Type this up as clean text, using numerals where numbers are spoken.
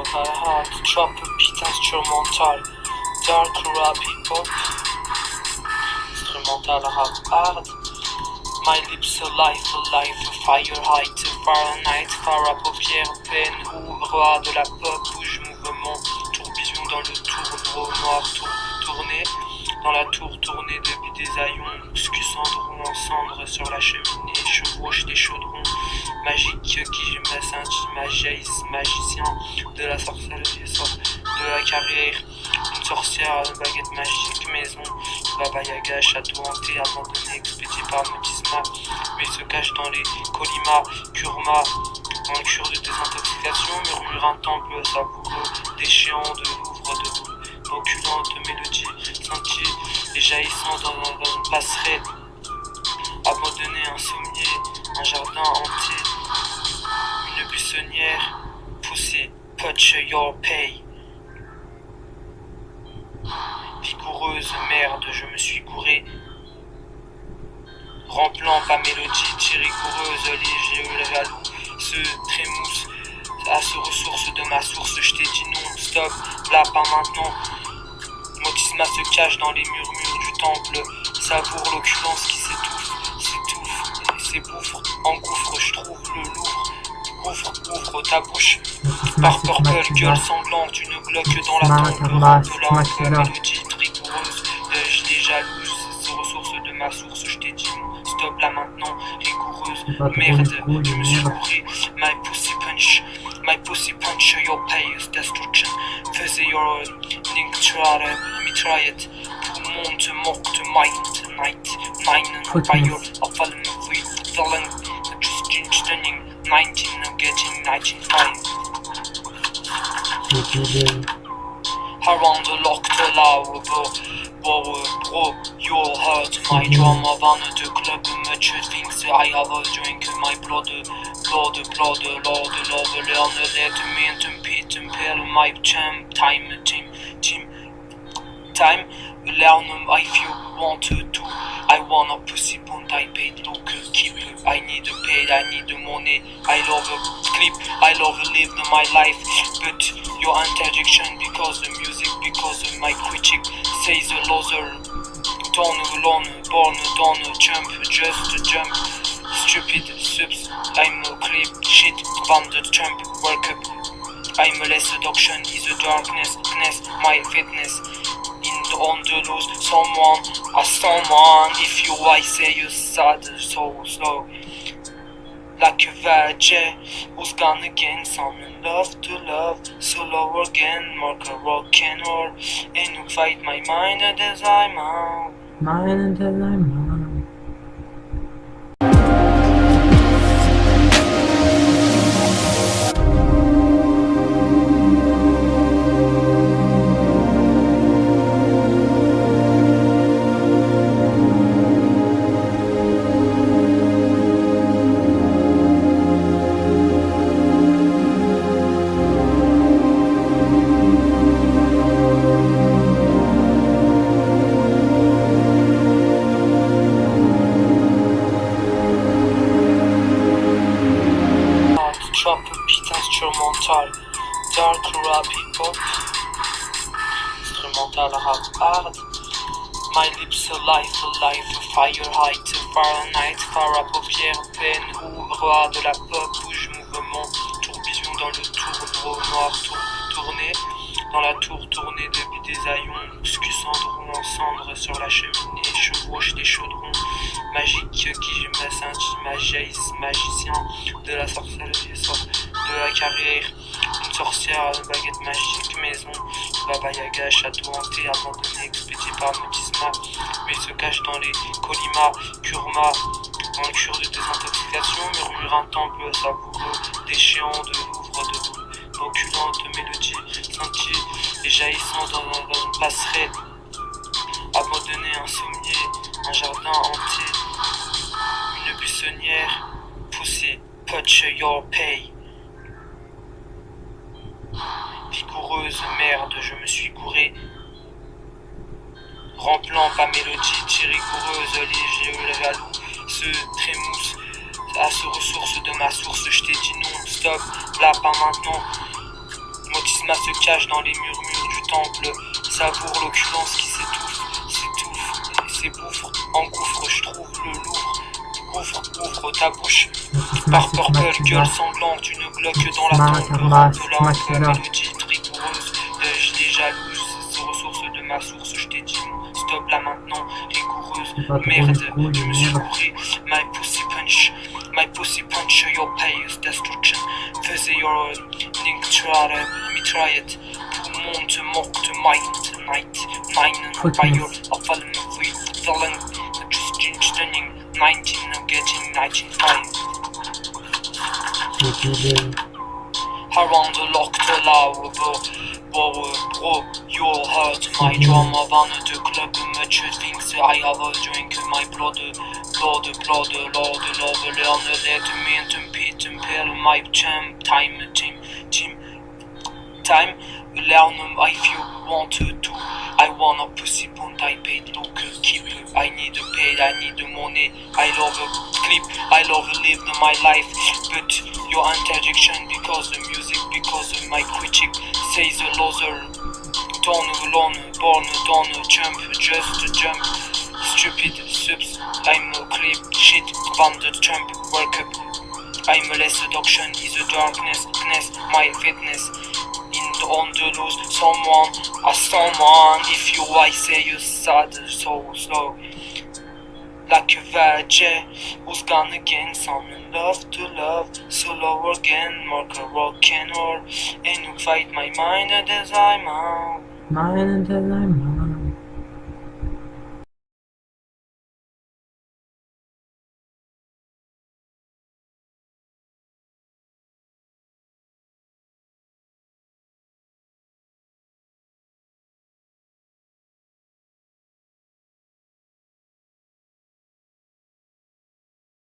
hard, trap beat instrumental, dark rap hip hop, instrumental rap hard. My lips alive, fire height, Fahrenheit, phare à paupières, peine, roi de la pop, bouge mouvement, tourbillon dans le tour noir, tourné, dans la tour tournée depuis des haillons, cendrons en cendres sur la cheminée, chevauche des chaudrons, magique qui magicien de la sorcellerie, de la carrière, une sorcière, une baguette magique, maison, Baba Yaga, château hanté, abandonné, expédié par Motisma, mais se cache dans les colimas, kurma, dans le cure de désintoxication, murmure un temple savoureux, déchéant de Louvre, d'oculentes mélodies, sentiers et jaillissant dans une passerelle, abandonné, un sommier, un jardin entier, une buissonnière, poussée, punch your pay. Vigoureuse merde, je me suis gouré. Remplant pas mélodie, rigoureuse, léger, le jaloux, se trémousse à ce ressource de ma source. Je t'ai dit non, stop, là, pas maintenant. Motisma se cache dans les murmures du temple, savoure l'occurrence qui s'étouffe, s'ébouffre, engouffre, je trouve le louvre. Ouvre ta bouche, par purple, gueule sanglante, une glock dans la tombe, rampelant, mélodie rigoureuse, les jalouse, ces ressources de ma source, je t'ai dit non, stop là maintenant, rigoureuse, merde, je me suis couré, my pussy punch, your pay's destruction, faisait your mitraillette, poumon te morte, mine, fire, a fallen free, fallen, just stunning, 19 getting 19.5. Around the locked lower bro, you'll hurt my drama van the club, much things I have a drink, my blood, lord, learn, let me compete, impel my time, learn if you want to, I want a pussy bond, I paid, look, keep, I need pay, I need money, I love a clip, I love live my life, but your interjection because the music, because my critic says a loser, don't alone, born, don't jump, just jump, stupid subs, I'm a clip, shit, from the trump, work up, I'm a less seduction, is a darkness, my fitness, on the loose, someone, if you I say you sad, so slow, like a vagina, who's gonna gain some love to love, solo again, more rock and roll, and you fight my mind as I'm out. Trap beat instrumental, dark rap hip hop, instrumental rap hard. My lips alive, fire height, Fahrenheit, phare à paupières, peine, roi de la pop, bouge mouvement, tourbillon dans le tour noir, tourné, dans la tour tournée depuis des haillons, cendrons en cendres sur la cheminée, chevauche des chaudrons, magique qui magicien de la sorcellerie, de la carrière, une sorcière, une baguette magique, maison, Baba Yaga, château hanté, abandonné, expédié par Motisma, mais se cache dans les colimas, kurma, dans le cure de désintoxication, murmure un temple savoureux, déchéant de Louvre, d'oculentes mélodies, sentiers et jaillissant dans une passerelle, abandonné, un sommier, un jardin entier, une buissonnière, poussée, punch your pay. Vigoureuse merde, je me suis gouré. Remplant pas mélodie, rigoureuse, léger, le jaloux, se trémousse à ce ressource de ma source. Je t'ai dit non, stop, là, pas maintenant. charisme se cache dans les murmures du temple. Savoure l'opulence qui s'étouffe, et s'ébouffre, engouffre, je trouve le louvre. Ouvre ta bouche. Par purple, gueule sanglante, une glock dans la tombe. Rampe la mélodie rigoureuse. Je les jalouse, ces ressources de ma source. Je t'ai dit non, stop là maintenant, rigoureuse. Merde, je me suis couré. My pussy punch, your pay's destruction. Faisais your mitraillette. Poumon te morte, night, mine, fire, a fallen free, fallen, just stunning, 19, getting 19 Around the locked lower, bro, you'll hurt my drama, van de club, much things, I have a drink, my blood, lord, learn, let me impale my time, learn, I feel, want to do, I wanna pussy point, I paid, look, keep, I need pay, I need money, I love clip, I love live my life, but your interjection because the music, because my critic says a loser, don't alone, born, don't jump, just jump, stupid subs, I'm a clip, shit, van the trump, work up, I'm a less seduction, is a darkness, my fitness, on the loose, someone, if you I say you sad, so slow, like a vaggie, who's gone again, some love to love, solo again, more rock and roll, and you fight my mind as I'm out. Mind as I'm